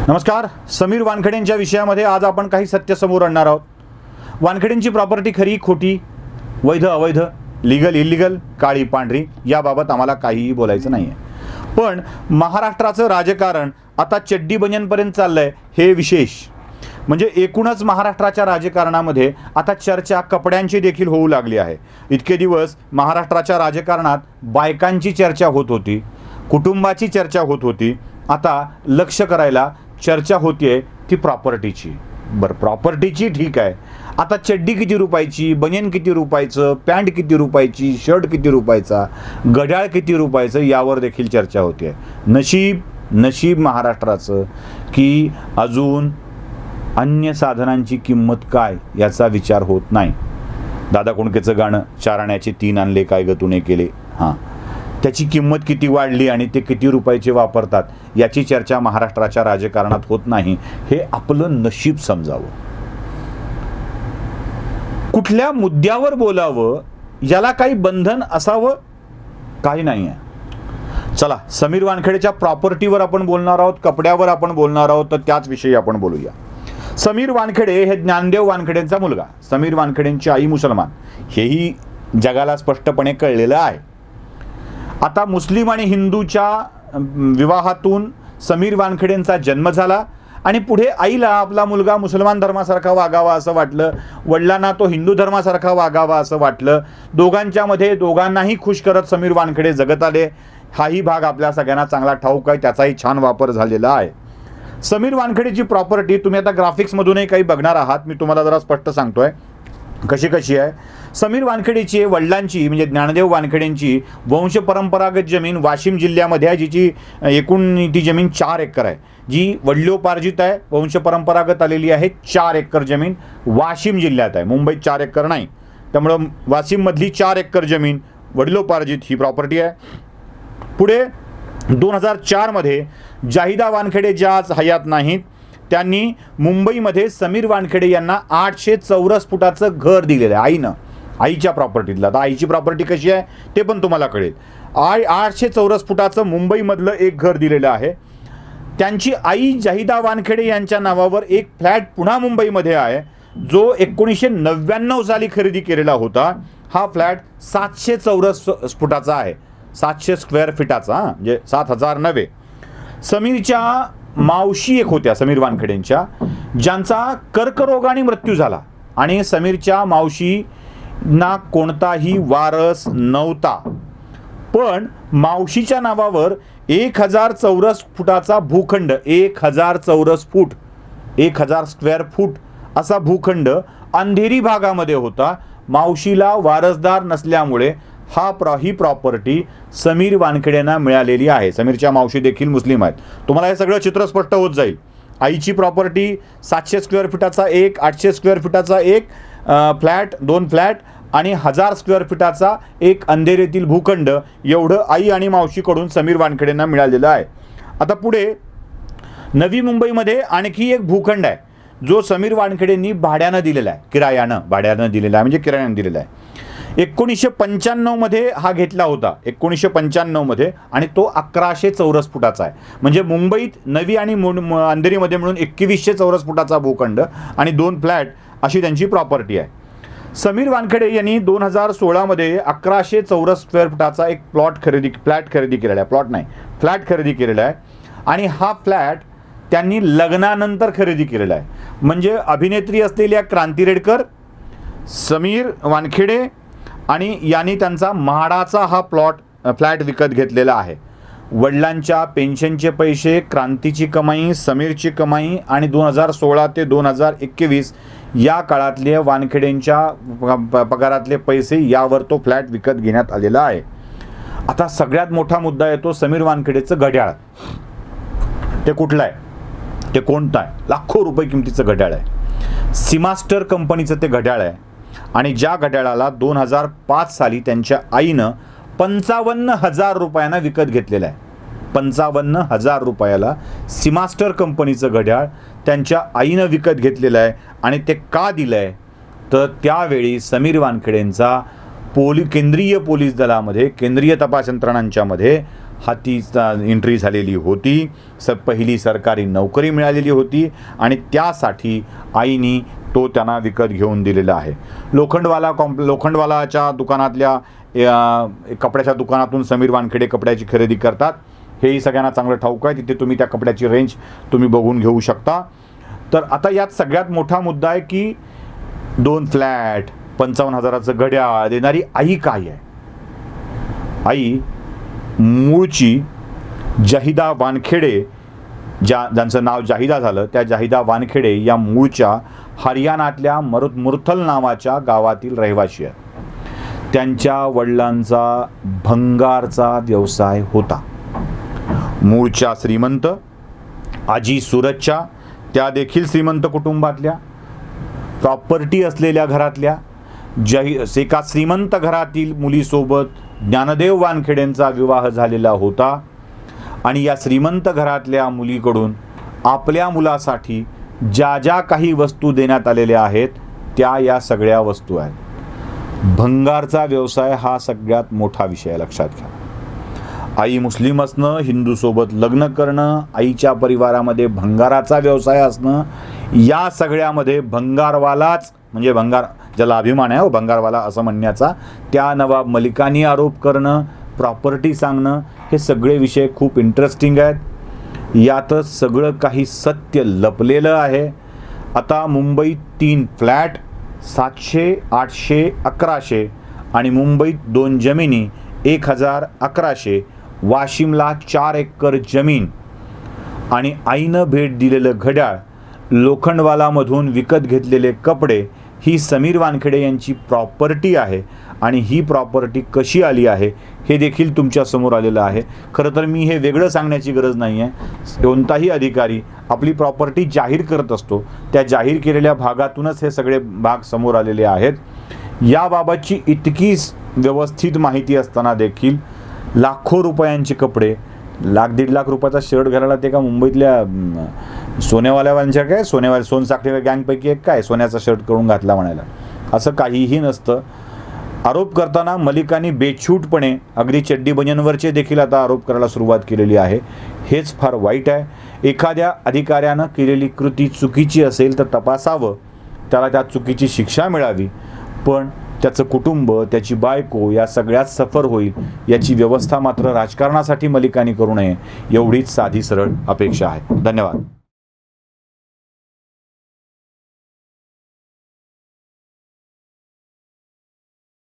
नमस्कार. समीर वानखेडेंच्या विषयामध्ये आज आपण काही सत्य समोर आणणार आहोत. वानखेडेंची प्रॉपर्टी खरी खोटी, वैध अवैध, लीगल इलिगल, काळी पांढरी याबाबत आम्हाला काहीही बोलायचं नाही आहे. पण महाराष्ट्राचं राजकारण आता चड्डी बनियनपर्यंत चाललंय हे विशेष. म्हणजे एकूणच महाराष्ट्राच्या राजकारणामध्ये आता चर्चा कपड्यांची देखील होऊ लागली आहे. इतके दिवस महाराष्ट्राच्या राजकारणात बायकांची चर्चा होत होती, कुटुंबाची चर्चा होत होती. आता लक्ष करायला चर्चा होतीये ती प्रॉपर्टीची. बरं, प्रॉपर्टीची ठीक आहे. आता चड्डी किती रुपयाची, बनियन किती रुपयाचं, पॅन्ट किती रुपयाची, शर्ट किती रुपयाचा, घड्याळ किती रुपयाचं यावर देखील चर्चा होते. नशीब महाराष्ट्राचं की अजून अन्य साधनांची किंमत काय याचा विचार होत नाही. दादा कोंडकेचं गाणं 4 आण्याचे 3 आणले काय ग तूने केले, हां, त्याची किंमत किती वाढली आणि ते किती रुपयाचे वापरतात याची चर्चा महाराष्ट्राच्या राजकारणात होत नाही. हे आपलं नशीब समजावं. कुठल्या मुद्द्यावर बोलावं याला काही बंधन असावं काही नाही आहे. चला, समीर वानखेडेच्या प्रॉपर्टीवर आपण बोलणार आहोत, कपड्यावर आपण बोलणार आहोत, तर त्याच विषयी आपण बोलूया. समीर वानखेडे हे ज्ञानदेव वानखेडेंचा मुलगा. समीर वानखेडेंची आई मुसलमान, हेही जगाला स्पष्टपणे कळलेलं आहे. आता मुस्लिम आणि हिंदूच्या विवाहातून समीर वानखेडेंचा जन्म झाला आणि पुढे आईला आपला मुलगा मुसलमान धर्मासारखा वागावा असं वाटलं, वडिलांना तो हिंदू धर्मासारखा वागावा असं वाटलं. दोघांनाही खुश करत समीर वानखेडे जगत आले. हाही भाग आपल्या सगळ्यांना चांगला ठाऊक आहे, त्याचाही छान वापर झालेला आहे. समीर वानखेडेची प्रॉपर्टी तुम्ही आता ग्राफिक्समधूनही काही बघणार आहात. मी तुम्हाला जरा स्पष्ट सांगतोय कशी आहे. समीर वानखेडेची वडिलांची म्हणजे ज्ञानदेव वानखेडेंची वंशपरंपरागत जमीन वाशिम जिल्ह्यामध्ये आहे, जिची एकूण ती जमीन 4 एकर आहे, जी वडिलोपार्जित आहे, वंशपरंपरागत आलेली आहे. 4 एकर जमीन वाशिम जिल्ह्यात आहे, मुंबईत 4 एकर नाही. त्यामुळं वाशिममधली 4 एकर जमीन वडिलोपार्जित ही प्रॉपर्टी आहे. पुढे 2004 मध्ये जाहिदा वानखेडे ज्या आज हयात नाहीत, त्यांनी मुंबईमध्ये समीर वानखेडे यांना 800 चौरस फुटाचं घर दिलेलं आहे आईनं, आईच्या प्रॉपर्टीतलं. आता आईची प्रॉपर्टी कशी आहे ते पण तुम्हाला कळेल. 800 चौरस फुटाचं मुंबईमधलं एक घर दिलेलं आहे. त्यांची आई जाहिदा वानखेडे यांच्या नावावर एक फ्लॅट पुन्हा मुंबईमध्ये आहे, जो 1999 साली खरेदी केलेला होता. हा फ्लॅट 700 चौरस फुटाचा आहे, 700 स्क्वेअर फीटाचा, म्हणजे 7000 नव्हे. समीरच्या मावशी एक होत्या समीर वानखेडेंच्या, ज्यांचा कर्करोगाने मृत्यू झाला आणि समीरच्या मावशींना कोणताही वारस नव्हता. पण मावशीच्या नावावर 1000 चौरस फुटाचा भूखंड, 1000 चौरस फूट, 1000 स्क्वेअर फूट असा भूखंड अंधेरी भागामध्ये होता. मावशीला वारसदार नसल्यामुळे ही प्रॉपर्टी समीर वानखेडेंना मिळालेली आहे. समीरच्या मावशी देखील मुस्लिम आहेत. तुम्हाला हे सगळं चित्र स्पष्ट होत जाईल. आईची प्रॉपर्टी 700 स्क्वेअर फीटाचा एक, 800 स्क्वेअर फीटाचा एक फ्लॅट, 2 फ्लॅट आणि 1000 स्क्वेअर फीटाचा एक अंधेरीतील भूखंड, एवढं आई आणि मावशीकडून समीर वानखेडेंना मिळालेलं आहे. आता पुढे नवी मुंबईमध्ये आणखी एक भूखंड आहे, जो समीर वानखेडेंनी भाड्यानं दिलेला आहे, भाड्यानं दिलेला आहे, म्हणजे किरायानं दिलेला आहे. 1995 मध्ये हा घेतला होता, 1995 मध्ये, आणि तो 1100 चौरस फुटाचा आहे. म्हणजे मुंबईत नवी आणि अंधेरीमध्ये मिळून 2100 चौरस फुटाचा भूखंड आणि 2 फ्लॅट अशी त्यांची प्रॉपर्टी आहे. समीर वानखेडे यांनी 2016 मध्ये 1100 चौरस स्क्वेअर फुटाचा एक फ्लॅट खरेदी केलेला आहे. फ्लॅट खरेदी केलेला आहे. आणि हा फ्लॅट त्यांनी लग्नानंतर खरेदी केलेला आहे. म्हणजे अभिनेत्री असलेल्या क्रांती रेडकर, समीर वानखेडे आणि यांनी त्यांचा म्हाडाचा हा फ्लॅट विकत घेतलेला आहे. वडिलांच्या पेन्शनचे पैसे, क्रांतीची कमाई, समीरची कमाई आणि 2016 ते 2021 या काळातले वानखेडेंच्या पगारातले पैसे, यावर तो फ्लॅट विकत घेण्यात आलेला आहे. आता सगळ्यात मोठा मुद्दा येतो समीर वानखेडेचं घड्याळ. ते कुठलं आहे, ते कोणतं आहे? लाखो रुपये किमतीचं घड्याळ आहे. सीमास्टर कंपनीचं ते घड्याळ आहे. आणि ज्या घड्याळाला 2005 साली त्यांच्या आईनं 55,000 रुपयांना विकत घेतलेलं आहे. 55,000 रुपयाला सीमास्टर कंपनीचं घड्याळ त्यांच्या आईनं विकत घेतलेलं आहे. आणि ते का दिलं आहे तर त्यावेळी समीर वानखेडेंचा केंद्रीय पोलीस दलामध्ये, केंद्रीय तपास यंत्रणांच्यामध्ये हाती एंट्री झालेली होती, पहिली सरकारी नोकरी मिळालेली होती आणि त्यासाठी आईनी तो त्यांना विकत घेऊन दिलेला आहे. लोखंडवालाच्या दुकानातल्या कपड्याच्या दुकानातून समीर वानखेडे कपड्याची खरेदी करतात. हेही सगळ्यांना चांगलं ठाऊक आहे. तिथे तुम्ही त्या कपड्याची रेंज तुम्ही बघून घेऊ शकता. तर आता यात सगळ्यात मोठा मुद्दा आहे की 2 फ्लॅट, 55,000चं घड्याळ देणारी आई काय आहे? आई मूळची जाहिदा वानखेडे, ज्यांचं नाव जाहिदा झालं, त्या जाहिदा वानखेडे या मूळच्या हरियाणातल्या मुरथल नावाच्या गावातील रहिवासी आहेत. त्यांच्या वडिलांचा भंगारचा व्यवसाय होता. मूळच्या श्रीमंत, आजी सुरतच्या, त्या देखील श्रीमंत कुटुंबातल्या, प्रॉपर्टी असलेल्या घरातल्या. एका श्रीमंत घरातील मुलीसोबत ज्ञानदेव वानखेडेंचा विवाह झालेला होता आणि या श्रीमंत घरातल्या मुलीकडून आपल्या मुलासाठी ज्या ज्या काही वस्तू देण्यात आलेल्या आहेत त्या या सगळ्या वस्तू आहेत. भंगारचा व्यवसाय हा सगळ्यात मोठा विषय लक्षात घ्या. आई मुस्लिम असणं, हिंदूसोबत लग्न करणं, आईच्या परिवारामध्ये भंगाराचा व्यवसाय असणं, या सगळ्यामध्ये भंगारवालाच म्हणजे भंगार ज्याला अभिमान आहे भंगारवाला असं म्हणण्याचा, त्या नवाब मलिकांनी आरोप करणं, प्रॉपर्टी सांगणं, हे सगळे विषय खूप इंटरेस्टिंग आहेत. यातच सगळं काही सत्य लपलेलं आहे. आता मुंबईत 3 फ्लॅट, 700, 800, 1100 आणि मुंबईत 2 जमिनी 1011, वाशिमला 4 एकर जमीन आणि आईनं भेट दिलेलं घड्याळ, लोखंडवालामधून विकत घेतलेले कपडे, ही समीर वानखेडे यांची प्रॉपर्टी आहे. आणि ही प्रॉपर्टी कशी आली आहे हे देखील तुमच्यासमोर आलेलं आहे. खरं तर मी हे वेगळं सांगण्याची गरज नाही आहे. कोणताही अधिकारी आपली प्रॉपर्टी जाहीर करत असतो, त्या जाहीर केलेल्या भागातूनच हे सगळे भाग समोर आलेले आहेत. याबाबतची इतकी व्यवस्थित माहिती असताना देखील लाखो रुपयांचे कपडे, 1,00,000-1.5 लाख रुपयाचा शर्ट घालायला ते का मुंबईतल्या सोनेवाल्यावांच्या काय सोनसाखळी गँगपैकी एक काय सोन्याचा शर्ट करून घातला म्हणायला, असं काहीही नसतं. आरोप करताना मलिकांनी बेछूटपणे अगदी चड्डी बनियनवरचे देखील आता आरोप करायला सुरुवात केलेली आहे. हेच फार वाईट आहे. एखाद्या अधिकाऱ्यानं केलेली कृती चुकीची असेल तर तपासावं, त्याला त्या चुकीची शिक्षा मिळावी, पण त्याचं कुटुंब, त्याची बायको या सगळ्यात सफर होईल याची व्यवस्था मात्र राजकारणासाठी मलिकांनी करू नये, एवढीच साधी सरळ अपेक्षा आहे. धन्यवाद.